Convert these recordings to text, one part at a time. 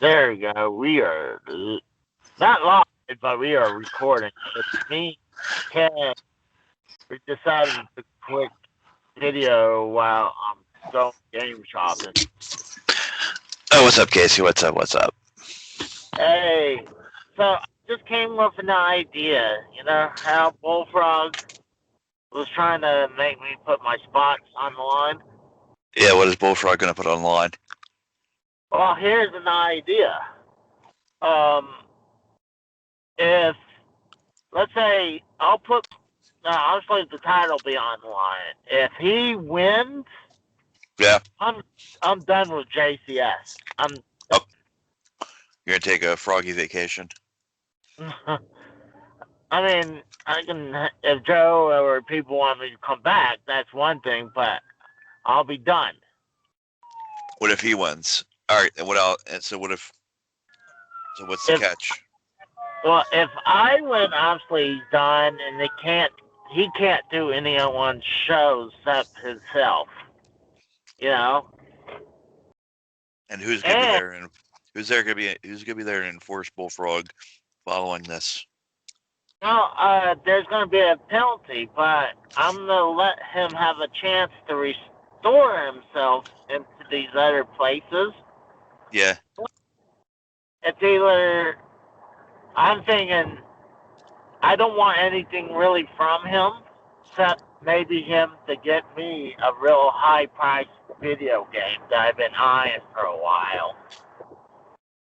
There we go. We are not live, but we are recording. It's me, Ken. We decided to quick video while I'm going game shopping. Oh, what's up, Casey? What's up? What's up? Hey, so I just came up with an idea. You know how Bullfrog was trying to make me put my spots on the line? Yeah, what is Bullfrog going to put online? Well, here's an idea. Um, if let's say I'll just let the title be on the line. If he wins, Yeah. I'm done with JCS. I'm Oh, you're going to take a froggy vacation? I mean, I can if Joe or people want me to come back, that's one thing, but I'll be done. What if he wins? All right, and what else? And so what if? So what's the catch? Well, if I win, obviously he's done, and he can't do any of one's shows except himself. You know. And who's going to be there? And who's going to be there and enforce Bullfrog following this? Well, there's going to be a penalty, but I'm going to let him have a chance to restore himself into these other places. Yeah. It's either, I'm thinking, I don't want anything really from him, except maybe him to get me a real high-priced video game that I've been eyeing for a while.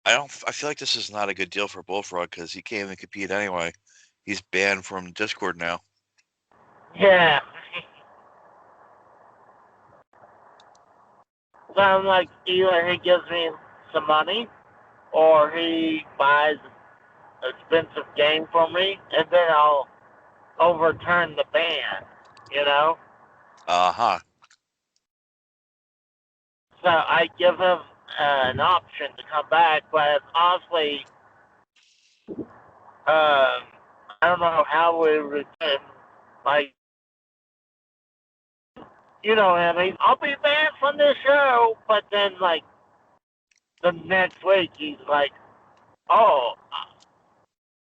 I feel like this is not a good deal for Bullfrog because he can't even compete anyway. He's banned from Discord now. Yeah. So I'm like, either he gives me some money, or he buys an expensive game for me, and then I'll overturn the ban, you know? Uh-huh. So I give him an option to come back, but honestly, I don't know how we return. Like, you know, I mean, I'll be banned from this show, but then, like, the next week, he's like, oh,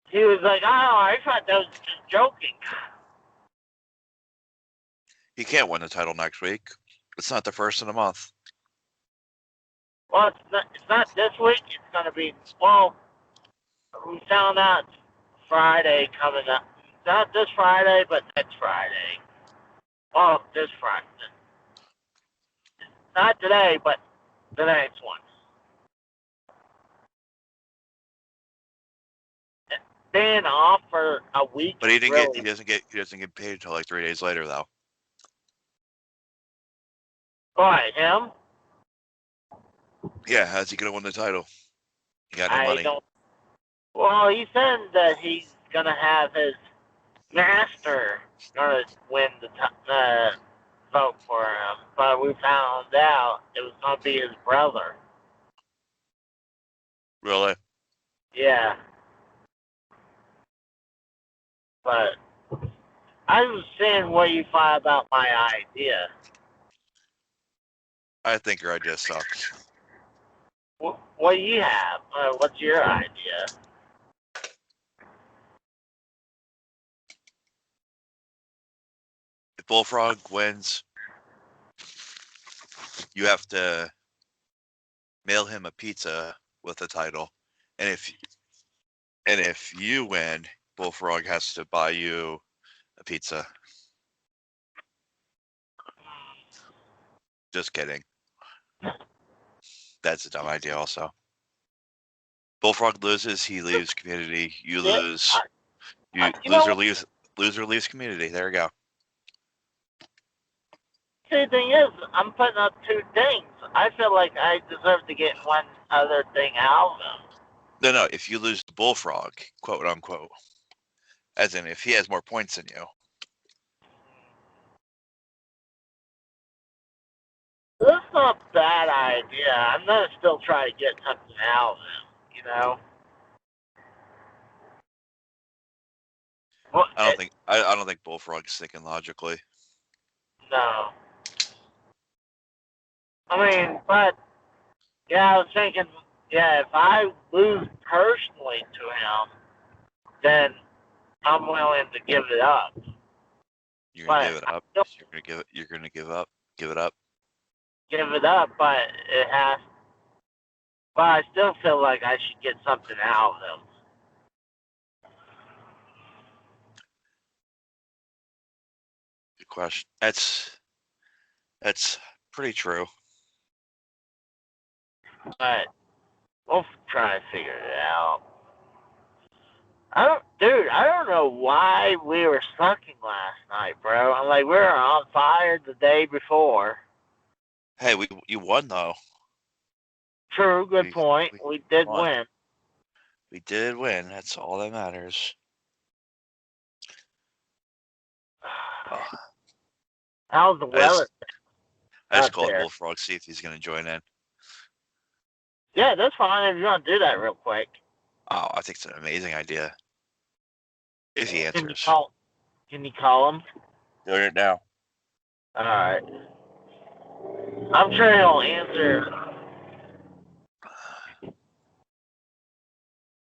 he was like, oh, I thought that was just joking. He can't win the title next week. It's not the first of the month. Well, it's not this week. It's going to be, well, we found out Friday coming up. Not this Friday, but next Friday. Well, this Friday. Not today, but the next one. Being off for a week. But he really, doesn't get paid until like 3 days later though. Why, him? Yeah, how's he gonna win the title? He got no money. Well, he said that he's gonna have his master gonna win the vote for him, but we found out it was gonna be his brother. Really? Yeah. But I was saying what you thought about my idea. I think your idea sucks. What do you have? What's your idea? If Bullfrog wins, you have to mail him a pizza with the title, and if you win, Bullfrog has to buy you a pizza. Just kidding. That's a dumb idea. Also, Bullfrog loses, he leaves community. You lose. Loser leaves. Loser leaves community. There you go. See, the thing is, I'm putting up two things. I feel like I deserve to get one other thing out of them. No. If you lose to Bullfrog, quote unquote, as in if he has more points than you. That's not a bad idea. I'm gonna still try to get something out of him, you know. Well, I don't think Bullfrog's thinking logically. No. I mean, but yeah, I was thinking Yeah, if I lose personally to him, then I'm willing to give it up. You're gonna But give it I up. still You're gonna give up. Give it up. give it up, but it has. But I still feel like I should get something out of him. Good question. That's pretty true. But we'll try to figure it out. I don't know why we were sucking last night, bro. I'm like, we were on fire the day before. Hey, you won though. True, good point. We did won. win. We did win. That's all that matters. Oh, How's the weather I just out called there? Bullfrog, see if he's gonna join in. Yeah, that's fine if you want to do that real quick. Oh, I think it's an amazing idea. If he Can you answers. call? Can you call him? Doing it now. All right. I'm sure he'll answer.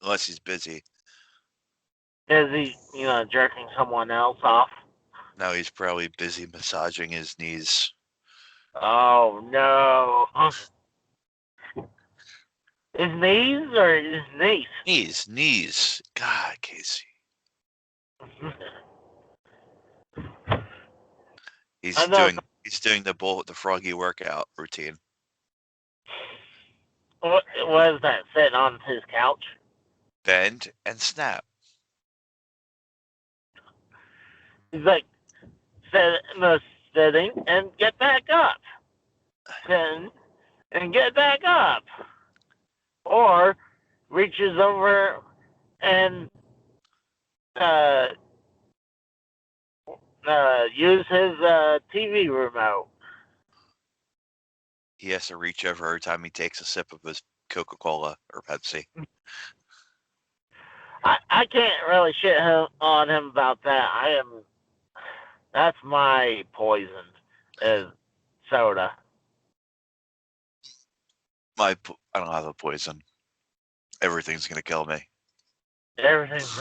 Unless he's busy. Is he, jerking someone else off? No, he's probably busy massaging his knees. Oh no. His knees or his niece? Knees. God, Casey. He's doing the froggy workout routine. What is that? Sitting on his couch? Bend and snap. He's like sitting and get back up. Sitting and get back up. Or reaches over and use his TV remote. He has to reach over every time he takes a sip of his Coca-Cola or Pepsi. I can't really shit on him about that. That's my poison, is soda. I don't have a poison. Everything's gonna kill me. Everything's.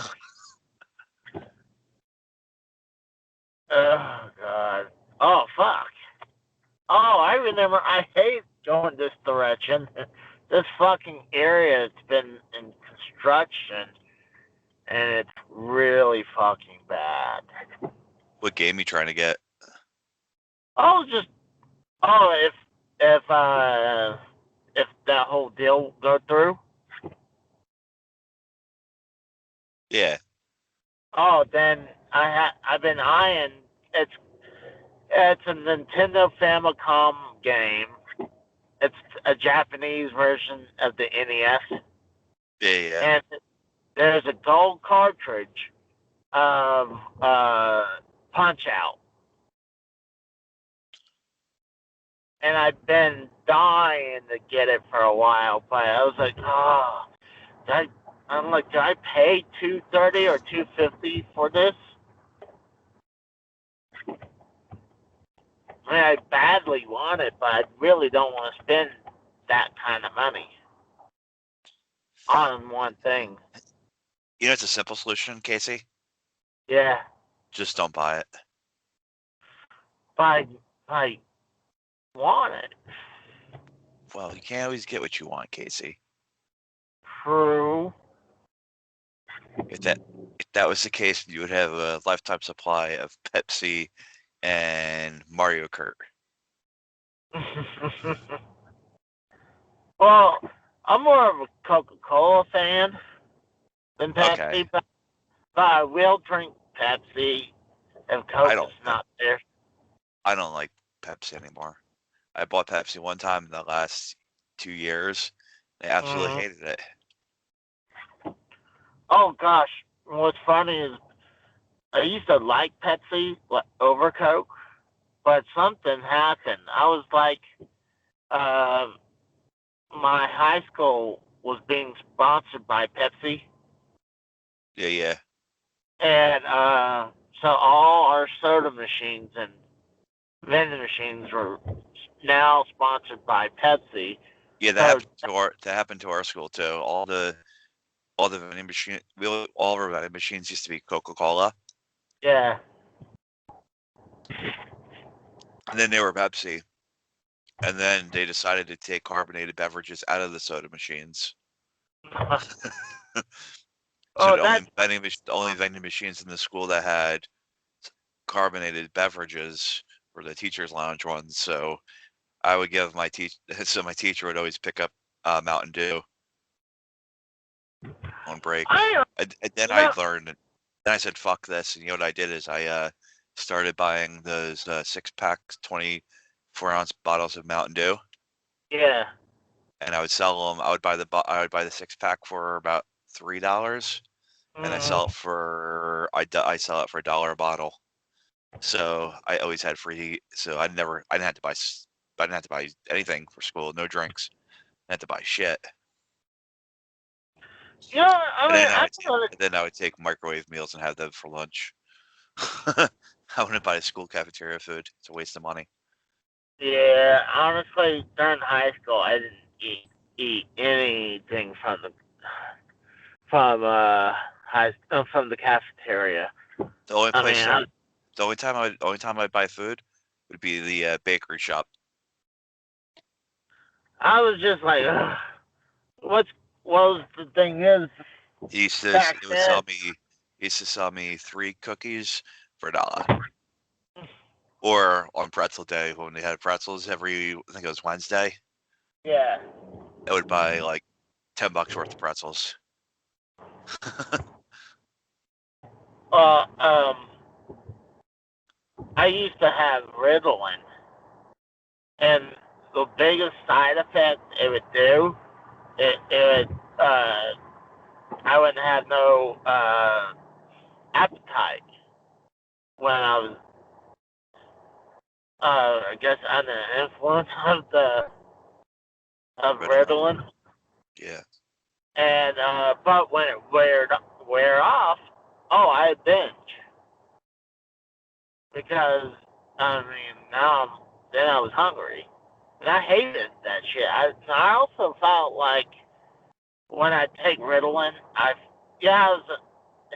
Oh God. Oh fuck. Oh, I remember. I hate going this direction. This fucking area, it's been in construction, and it's really fucking bad. What game you trying to get? Oh, if that whole deal go through. Yeah. Oh, then I've been eyeing. It's a Nintendo Famicom game. It's a Japanese version of the NES. Yeah. And there's a gold cartridge of Punch Out. And I've been dying to get it for a while, but I was like, oh, I'm like, did I pay $230 or $250 for this? I mean, I badly want it, but I really don't want to spend that kind of money on one thing. You know, it's a simple solution, Casey. Yeah. Just don't buy it. But I want it. Well, you can't always get what you want, Casey. True. If that was the case, you would have a lifetime supply of Pepsi and Mario Kart. Well, I'm more of a Coca-Cola fan than Pepsi, Okay. but I will drink Pepsi if Coke is not there. I don't like Pepsi anymore. I bought Pepsi one time in the last 2 years. I absolutely hated it. Oh gosh, what's funny is I used to like Pepsi over Coke, but something happened. I was like, my high school was being sponsored by Pepsi. Yeah. And so all our soda machines and vending machines were now sponsored by Pepsi. Yeah, that happened to our school too. All the vending machine, all of our vending machines used to be Coca-Cola, Yeah. and then they were Pepsi, and then they decided to take carbonated beverages out of the soda machines. So Oh, the only vending machines in the school that had carbonated beverages were the teachers' lounge ones. So I would give my so my teacher would always pick up Mountain Dew on break. I And then you I know, learned. Then I said, "Fuck this!" And you know what I did is I started buying those 6-pack, 24-ounce bottles of Mountain Dew, yeah. and I would sell them. I would buy the 6-pack for about $3, and Mm. I sell it for $1 a bottle. So I always had free. So I didn't have to I didn't have to buy anything for school. No drinks. I had to buy shit. You know, I And mean, then I don't know. I would take microwave meals and have them for lunch. I wouldn't buy school cafeteria food. It's a waste of money. Yeah, honestly, during high school, I didn't eat anything from the cafeteria. The only I mean, place the only time I'd buy food would be the bakery shop. I was just like, ugh, what's well, the thing is, back He would then, sell me he used to sell me 3 cookies for $1. Or on pretzel day when they had pretzels every I think it was Wednesday, yeah. I would buy like $10 worth of pretzels. Well, I used to have Ritalin, and the biggest side effect it would do, it would, I wouldn't have no appetite when I was, I guess, under the influence of Ritalin. Ritalin. Yeah. And but when it wear off, oh, I binge because I mean then I was hungry, and I hated that shit. I also felt like when I take Ritalin, it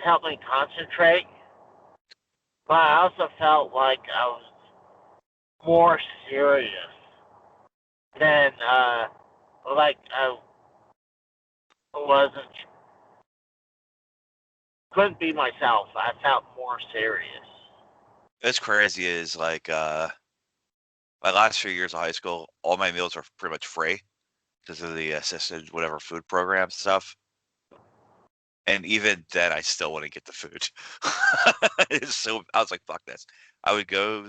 helped me concentrate, but I also felt like I was more serious than like I wasn't couldn't be myself. I felt more serious. It's crazy is like my last few years of high school, all my meals were pretty much free because of the assisted whatever food program stuff. And even then, I still wouldn't get the food. So I was like, "Fuck this." I would go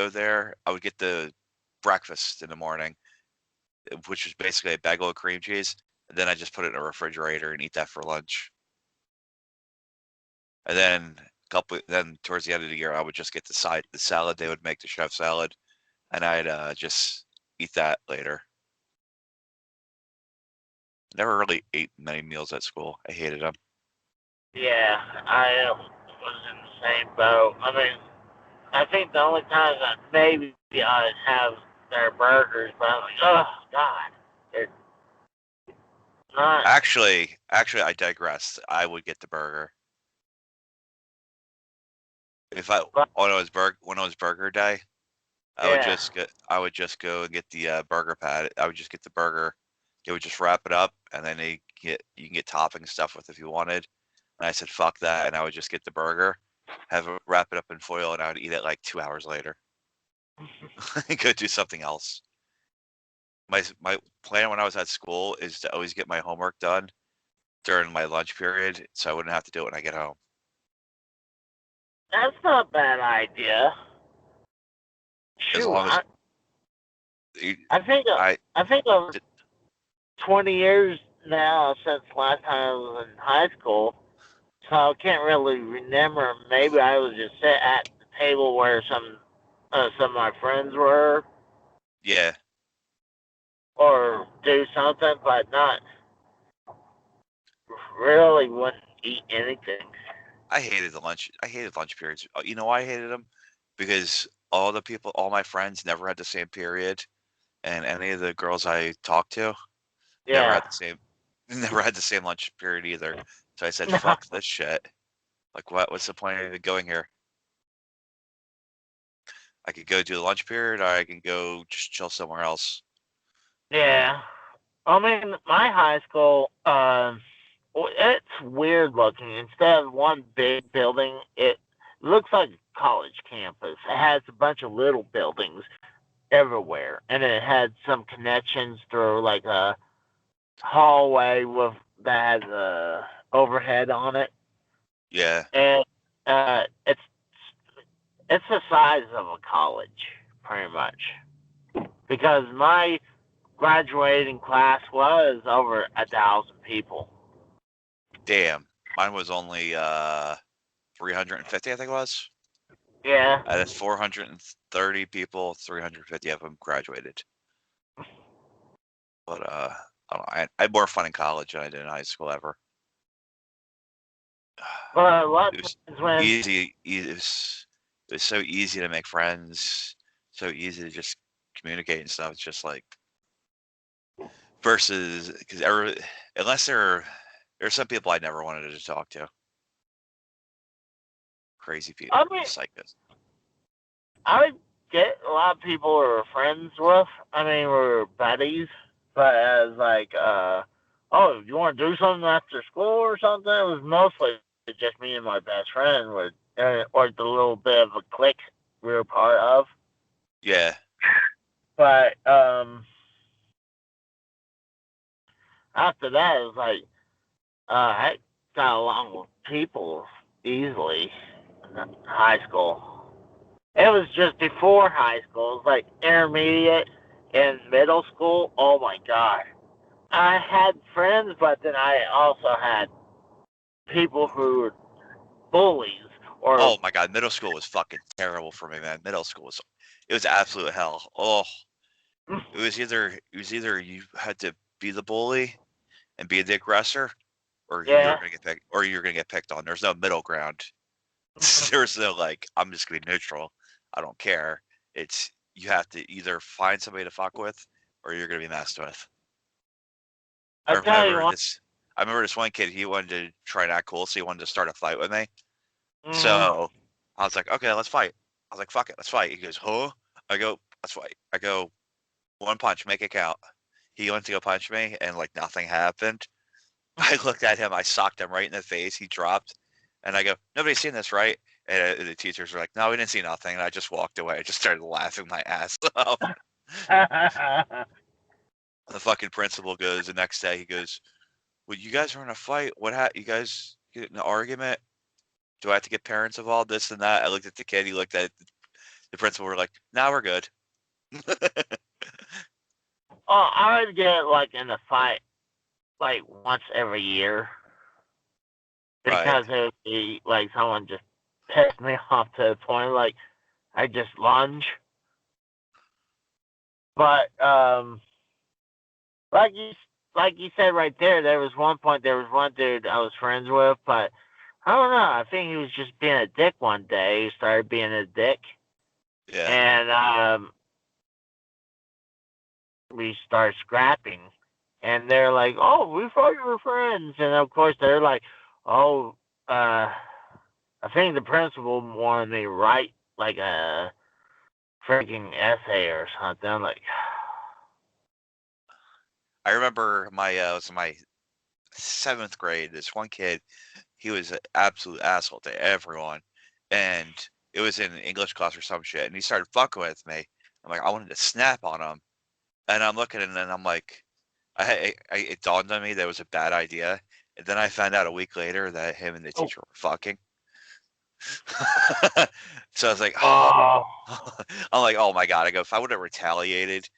there. I would get the breakfast in the morning, which was basically a bagel of cream cheese, and then I just put it in a refrigerator and eat that for lunch. And then towards the end of the year, I would just get the salad they would make, the chef salad, and I'd just eat that later. Never really ate many meals at school. I hated them. Yeah, I was in the same boat. I mean, I think the only times that maybe I'd have their burgers, but I'm like, oh God, they're not. Actually, I digress. I would get the burger if I But when it was burger day. yeah, I would just go and get the burger patty. I would just get the burger. They would just wrap it up, and then you can get topping stuff with if you wanted. And I said fuck that, and I would just get the burger, wrap it up in foil, and I would eat it like 2 hours later. Go do something else. My plan when I was at school is to always get my homework done during my lunch period, so I wouldn't have to do it when I get home. that's not a bad idea. As Shoot, long as I think I I think over 20 years now since last time I was in high school, so I can't really remember. Maybe I was just sit at the table where some of my friends were, yeah, or do something, but not really wouldn't eat anything. I hated lunch periods. You know why I hated them? Because all my friends never had the same period, and any of the girls I talked to, Never Yeah. had the same never had the same lunch period either. So I said, fuck this shit. Like what's the point of even going here? I could go do the lunch period or I can go just chill somewhere else. Yeah. I mean, my high school, it's weird looking. Instead of one big building, it looks like a college campus. It has a bunch of little buildings everywhere, and it had some connections through like a hallway with that has a overhead on it, Yeah. and it's the size of a college, pretty much. Because my graduating class was over 1,000 people. Damn. Mine was only 350, I think it was. Yeah. Out of 430 people, 350 of them graduated. But I don't know. I had more fun in college than I did in high school ever. But a lot It of was times when easy. It was so easy to make friends. So easy to just communicate and stuff. It's just like versus because unless there's some people I never wanted to talk to. Crazy people, I mean, psychos. I get a lot of people we're friends with. I mean, we're buddies, but as like, oh, you want to do something after school or something? It was mostly just me and my best friend, with, or the little bit of a clique we were part of. Yeah, But after that, it was like, I got along with people easily in high school. It was just before high school. It was like intermediate and middle school. Oh my god. I had friends, but then I also had people who were bullies or oh my god, middle school was fucking terrible for me, man. Middle school was absolute hell. Oh, it was either you had to be the bully and be the aggressor, or you were yeah. gonna get picked, or you're gonna get picked on. There's no middle ground. There's no like I'm just gonna be neutral. I don't care. It's you have to either find somebody to fuck with, or you're gonna be messed with. I I tell you remember what. this. I remember this one kid. He wanted to try and act cool, so he wanted to start a fight with me. Mm, So I was like, okay, let's fight. I was like, fuck it, let's fight. He goes, huh? I go, let's fight. I go, one punch, make it count. He went to go punch me, and like nothing happened. I looked at him, I socked him right in the face. He dropped, and I go, nobody's seen this, right? And the teachers were like, no, we didn't see nothing. And I just walked away. I just started laughing my ass off. The fucking principal goes the next day. He goes, well, you guys were in a fight. What happened? You guys get in an argument? Do I have to get parents involved? This and that. I looked at the kid. He looked at the principal. We're like, now we're good. oh, I would get like in a fight like once every year Right. because it would be like someone just pissed me off to the point like I just lunge. But like you said right there, there was one point there was one dude I was friends with, but I don't know. I think he was just being a dick one day. He started being a dick, Yeah. and we started scrapping. And they're like, "Oh, we thought you were friends," and of course they're like, "Oh, I think the principal wanted me to write like a freaking essay or something." I'm like, I remember it was my 7th grade. This one kid, he was an absolute asshole to everyone. And it was in English class or some shit. And he started fucking with me. I'm like, I wanted to snap on him. And I'm looking and then I'm like, it dawned on me that it was a bad idea. And then I found out a week later that him and the "Oh, teacher were fucking. So I was like, oh, I'm like, oh my god. I go, if I would have retaliated,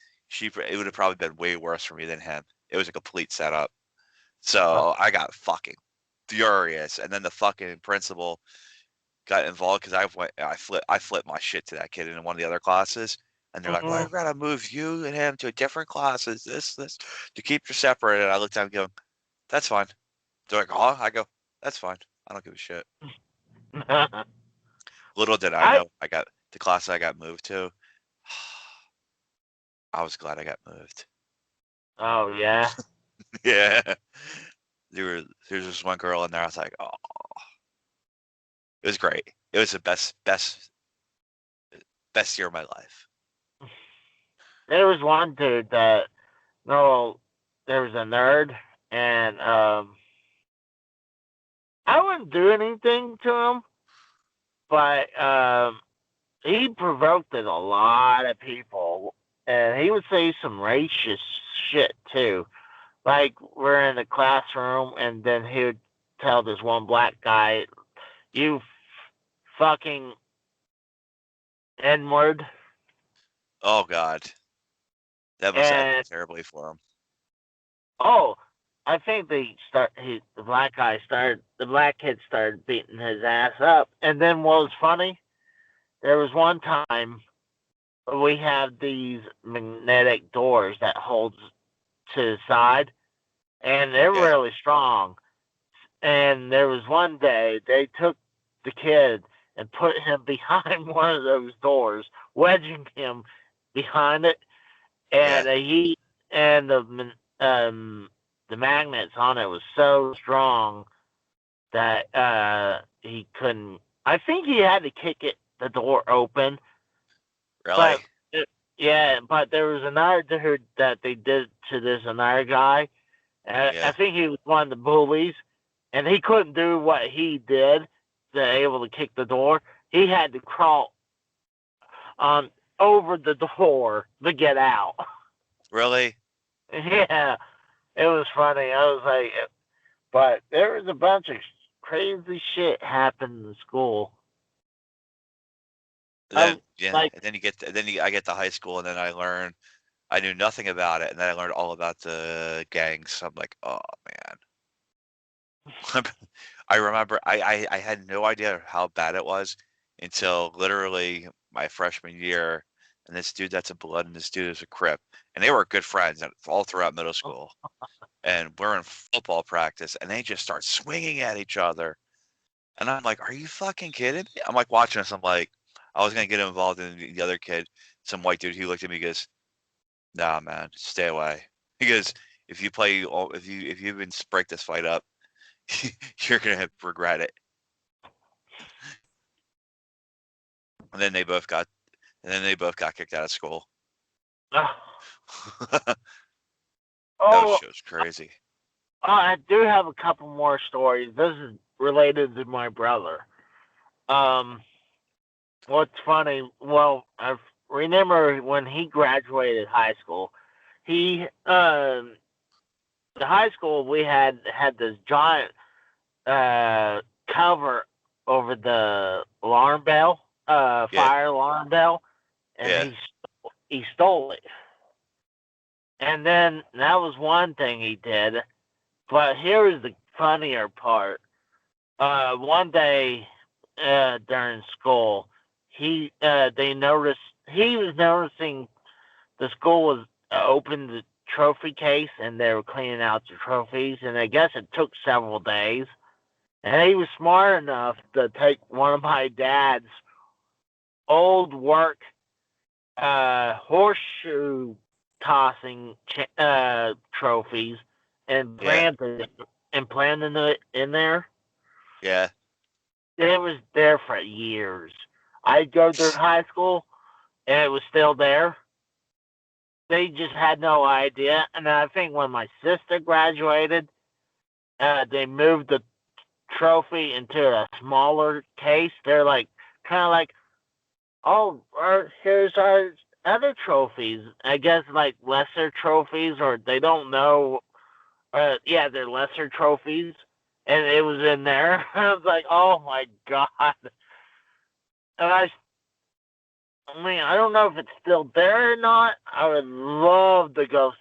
it would have probably been way worse for me than him. It was a complete setup. So I got fucking furious, and then the fucking principal got involved because I flipped my shit to that kid in one of the other classes, and they're like, "Well, mm-mm. we're gonna move you and him to different classes, this to keep you separate." And I looked at him going, "That's fine." They're like, "Huh?" I go, "That's fine. I don't give a shit." Little did I I know, I got the class I got moved to. I was glad I got moved. oh yeah. Yeah. There's this one girl in there. I was like, oh, it was great. It was the best year of my life. There was one dude that no, there was a nerd, and I wouldn't do anything to him, but he provoked a lot of people, and he would say some racist shit too. Like we're in the classroom, and then he would tell this one black guy, "You fucking N word," Oh God, that must have ended and terribly for him. oh, I think the black kid started beating his ass up, and then what was funny? There was one time we have these magnetic doors that holds to the side, and they're Yeah, really strong. And there was one day they took the kid and put him behind one of those doors, wedging him behind it, yeah, and he and the magnets on it was so strong that he couldn't. I think he had to kick the door open, really? but yeah, but there was another dude that they did to this another guy. I Yeah, think he was one of the bullies, and he couldn't do what he did to able to kick the door. He had to crawl on over the door to get out. really? Yeah, it was funny. I was like, but there was a bunch of crazy shit happened in school. Then yeah, Like, and then I get to high school, and then I knew nothing about it, and then I learned all about the gangs. I'm like, oh man. I remember I had no idea how bad it was until literally my freshman year, and this dude that's a blood and this dude is a Crip, and they were good friends all throughout middle school. And we're in football practice, and they just start swinging at each other. And I'm like, "Are you fucking kidding me?" I'm like watching this. I'm like, I was gonna get involved in the other kid, some white dude. He looked at me, he goes, "Nah, man, stay away." He goes, if you even break this fight up, you're gonna regret it." And then they both got, kicked out of school. That was oh, just crazy. I do have a couple more stories. This is related to my brother. Um, what's funny? Well, I remember when he graduated high school. He, the high school we had this giant cover over the alarm bell, Yeah, fire alarm bell, and yeah, he stole it. And then that was one thing he did. But here's the funnier part. One day during school, he was noticing the school was opened the trophy case and they were cleaning out the trophies, and I guess it took several days. And he was smart enough to take one of my dad's old work horseshoe tossing trophies and yeah, planted it in there. yeah. It was there for years. I'd go through high school and it was still there. They just had no idea. And I think when my sister graduated, they moved the trophy into a smaller case. They're like, kind of like, oh, here's our other trophies. I guess like lesser trophies, or they don't know. Yeah, they're lesser trophies, and it was in there. I was like, oh my god. And I mean, I don't know if it's still there or not. I would love to go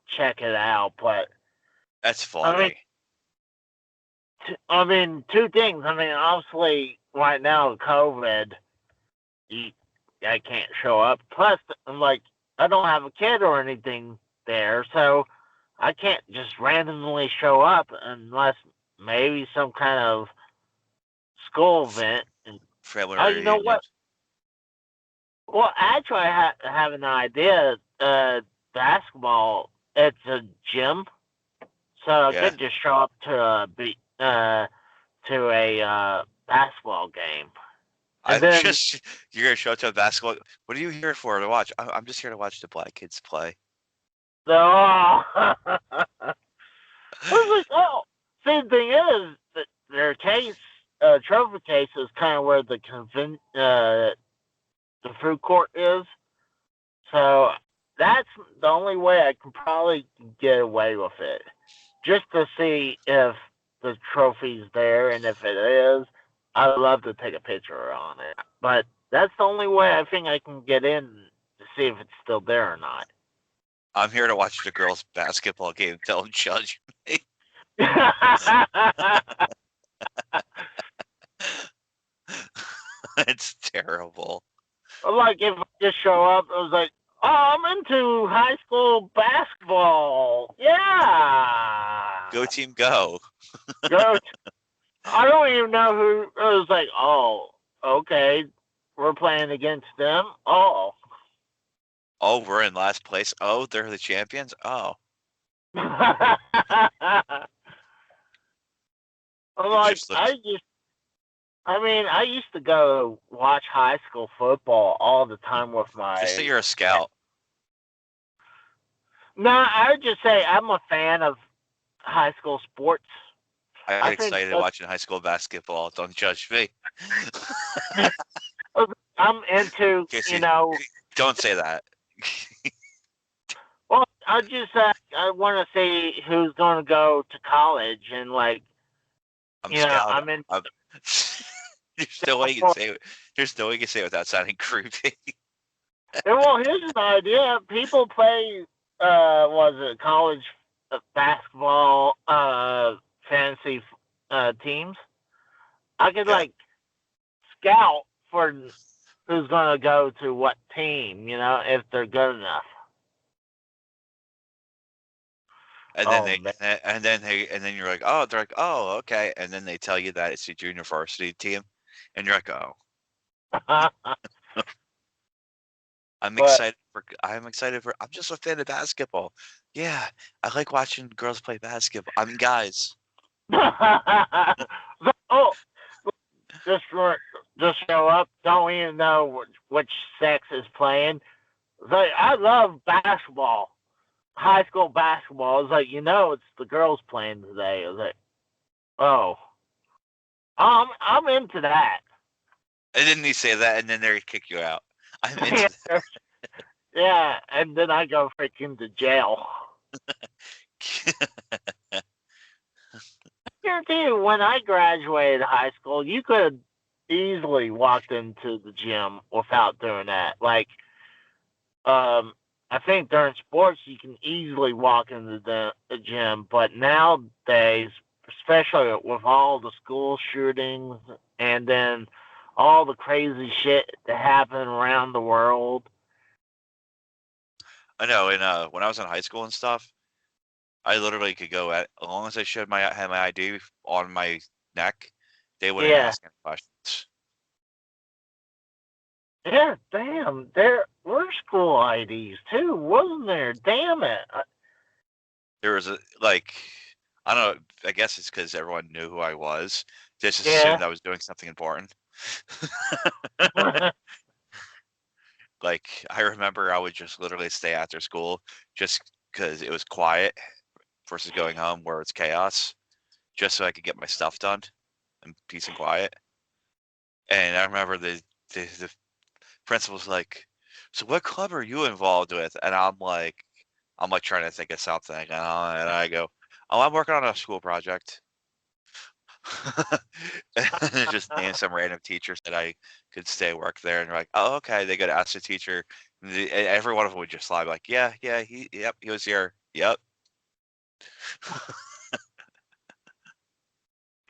check it out, but That's I mean, funny. two things. I mean, obviously, right now, COVID, you, I can't show up. Plus, I'm like, I don't have a kid or anything there, so I can't just randomly show up unless maybe some kind of school event. And Family oh, you know reunion. what? Well, actually, I have an idea. Basketball. It's a gym So I Yeah. could just show up to a basketball game, and I'm then just you're gonna show up to a basketball. What are you here for to watch? I'm just here to watch the black kids play. so I was like, oh, see, the thing is that their trophy case is kind of where the food court is. So that's the only way I can probably get away with it. Just to see if the trophy's there, and if it is, I'd love to take a picture on it. But that's the only way I think I can get in to see if it's still there or not. I'm here to watch the girls' basketball game. Don't judge me. It's terrible. Like if I just show up, I was like, "Oh, I'm into high school basketball. Yeah, Go team, go. go." I don't even know who. I was like, "Oh, okay, we're playing against them." Oh, Oh, we're in last place. Oh, they're the champions. Oh, I'm it like, just looks. I used to go watch high school football all the time with Just say my. you're a scout. No, I would just say I'm a fan of high school sports. I I get think excited watching high school basketball. Don't judge me. I'm into, Casey, don't say that. well, I just I want to see who's going to go to college, and like, I'm scout. I'm in. There's no way you can say it. There's no way you can say it without sounding creepy. Well, here's an idea. People play, was it college basketball, fantasy teams. I could Yeah. like scout for who's going to go to what team, if they're good enough. And Oh then man. and then you're like, oh, they're like, oh, okay. And then they tell you that it's a junior varsity team, and you're like, oh, I'm But excited for. I'm just a fan of basketball. Yeah, I like watching girls play basketball. I mean, guys. oh, just show up. Don't even know which sex is playing. Like, I love basketball, high school basketball. It's like, it's the girls playing today. It's like, oh, I'm into that. And then they say that, and then they kick you out. I'm into Yeah, and then I go freaking to jail. that. I guarantee you, when I graduated high school, you could easily walked into the gym without doing that. Like, I think during sports you can easily walk into the gym, but nowadays, especially with all the school shootings and then all the crazy shit that happen around the world. I know. And when I was in high school and stuff, I literally could go at as long as I had my ID on my neck, they wouldn't Yeah, ask any questions. yeah, damn, there were school IDs too, wasn't there? Damn it. There was I don't know. I guess it's because everyone knew who I was. Just Yeah. assumed I was doing something important. Like I remember, I would just literally stay after school just because it was quiet versus going home where it's chaos, just so I could get my stuff done in peace and quiet. And I remember the principal was like, "So what club are you involved with?" And I'm like trying to think of something, and I go, "Oh, I'm working on a school project." And just name some random teachers that I could stay work there, and they're like, "Oh, okay." They go to ask the teacher, and every one of them would just lie, like, "Yeah, yeah, he was here, yep."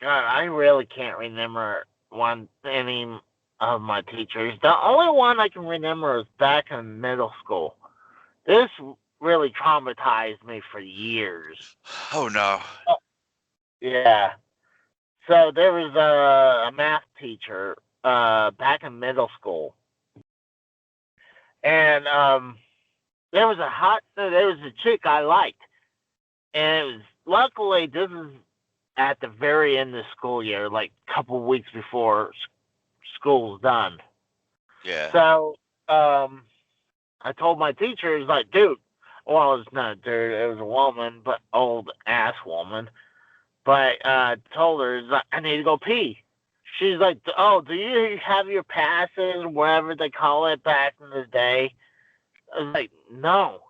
God, I really can't remember any of my teachers. The only one I can remember is back in middle school. This really traumatized me for years. Oh no. Yeah. So there was a math teacher back in middle school, and there was a chick I liked, and luckily, this is at the very end of the school year, like a couple weeks before school's done. Yeah. So, I told my teacher, "It's like, dude, well, it's not a dude, it was a woman, but old ass woman." But told her, "It's like, I need to go pee." She's like, "Oh, do you have your passes, whatever they call it back in the day?" I was like, "No,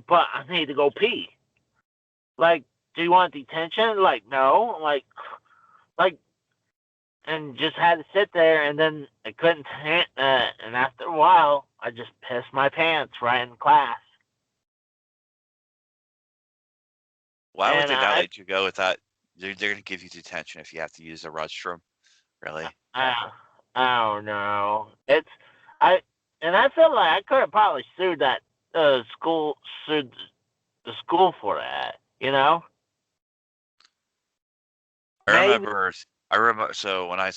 but I need to go pee." Like, "Do you want detention?" Like, "No." Like, and just had to sit there, and then I couldn't. And after a while, I just pissed my pants right in class. Why would And they not let you go with that? They're gonna give you detention if you have to use the restroom. Really? I don't know. I and I feel like I could have probably sued that sued the school for that. You know, I maybe. remember. So when I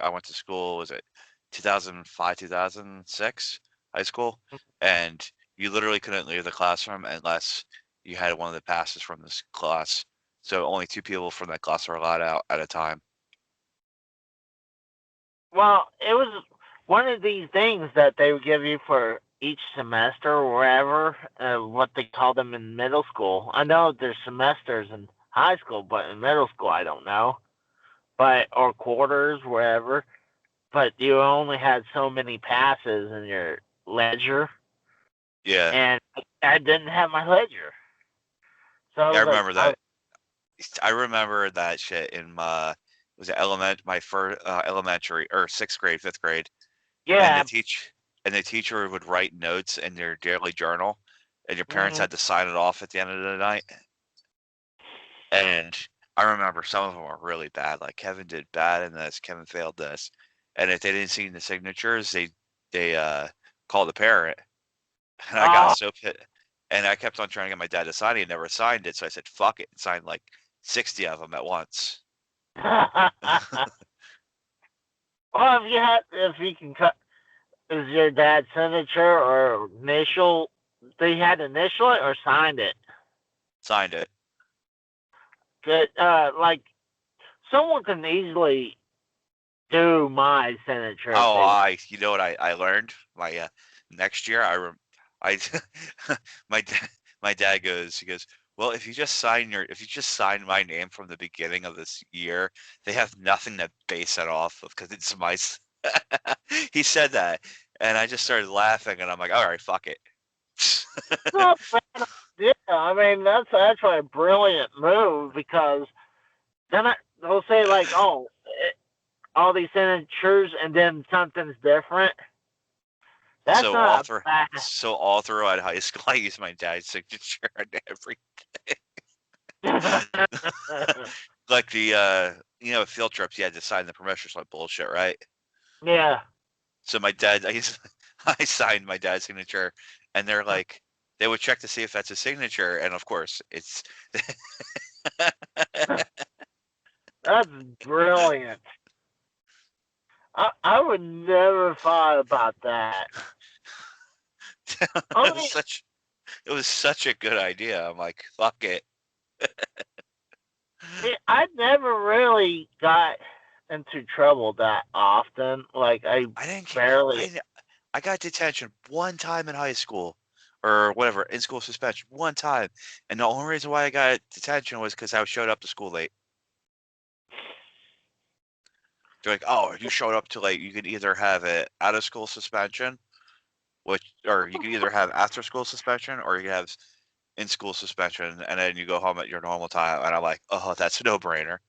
went to school, was it 2005, 2006 high school, and you literally couldn't leave the classroom unless you had one of the passes from this class. So only two people from that class were allowed out at a time. Well, it was one of these things that they would give you for each semester or wherever, what they call them in middle school. I know there's semesters in high school, but in middle school, I don't know. But, or quarters, wherever. But you only had so many passes in your ledger, Yeah, and I didn't have my ledger. So I yeah, I was like, remember that. I remember that shit in was it my first elementary or sixth grade, fifth grade, and yeah. the teacher would write notes in your daily journal, and your parents Mhm. had to sign it off at the end of the night. And I remember some of them were really bad. Like Kevin did bad in this, Kevin failed this, and if they didn't see the signatures, they called the parent. And I got Oh. so pissed, and I kept on trying to get my dad to sign it. He never signed it, so I said, "Fuck it," and signed like 60 of them at once. Well, if you can cut, is your dad's signature or initial? They had initial it or signed it. Signed it. Good. Like someone can easily do my signature if Oh, they. you know what I learned? My next year, I my dad my dad he goes, well, if you just sign my name from the beginning of this year, they have nothing to base it off of because it's he said that, and I just started laughing, and I'm like, all right, fuck it. Not a bad idea. I mean, that's actually a brilliant move because then they'll say like, "Oh, all these signatures," and then something's different. That's So not a bad. all throughout high school, I used my dad's signature on every like the field trips. You had to sign the permission slip bullshit, right? Yeah. So I signed my dad's signature, and they're like, they would check to see if that's a signature, and of course, it's. That's brilliant. I would never thought about that. I mean, It was such a good idea. I'm like, fuck it. I never really got into trouble that often. Like I I didn't. barely. I I got detention one time in high school, or whatever, in school suspension one time, and the only reason why I got detention was because I showed up to school late. They're like, "Oh, you showed up too late. You could either have it out of school suspension, or you could either have after school suspension, or you could have in school suspension, and then you go home at your normal time." And I'm like, "Oh, that's a no brainer."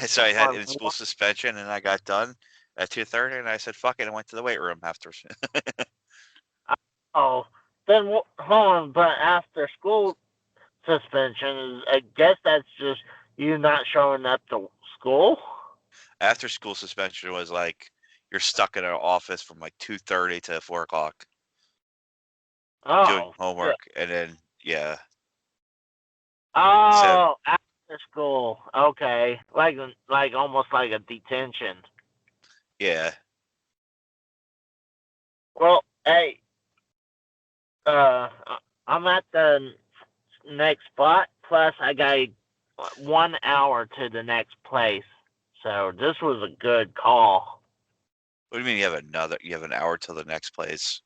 So I had in school suspension, and I got done at 2:30, and I said, "Fuck it," and went to the weight room after. Oh, then hold on. But after school suspension is, I guess that's just you not showing up to school. After school suspension was like you're stuck in an office from like 2:30 to 4 o'clock doing Oh, yeah. homework, and then yeah, so Oh, after school. Okay, like almost like a detention. yeah, Well, hey, I'm at the next spot. Plus, I got 1 hour to the next place. So this was a good call. What do you mean you have an hour till the next place?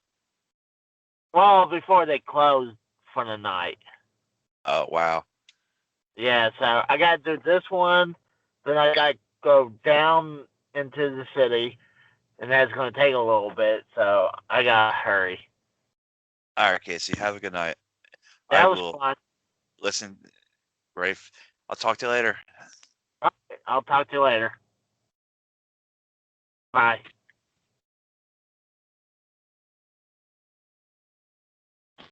Well, before they close for the night. Oh, wow. Yeah, so I got to do this one, then I got to go down into the city, and that's going to take a little bit, so I got to hurry. All right, Casey, have a good night. I That was will fun. listen, Rafe. I'll talk to you later. All right, I'll talk to you later. Bye.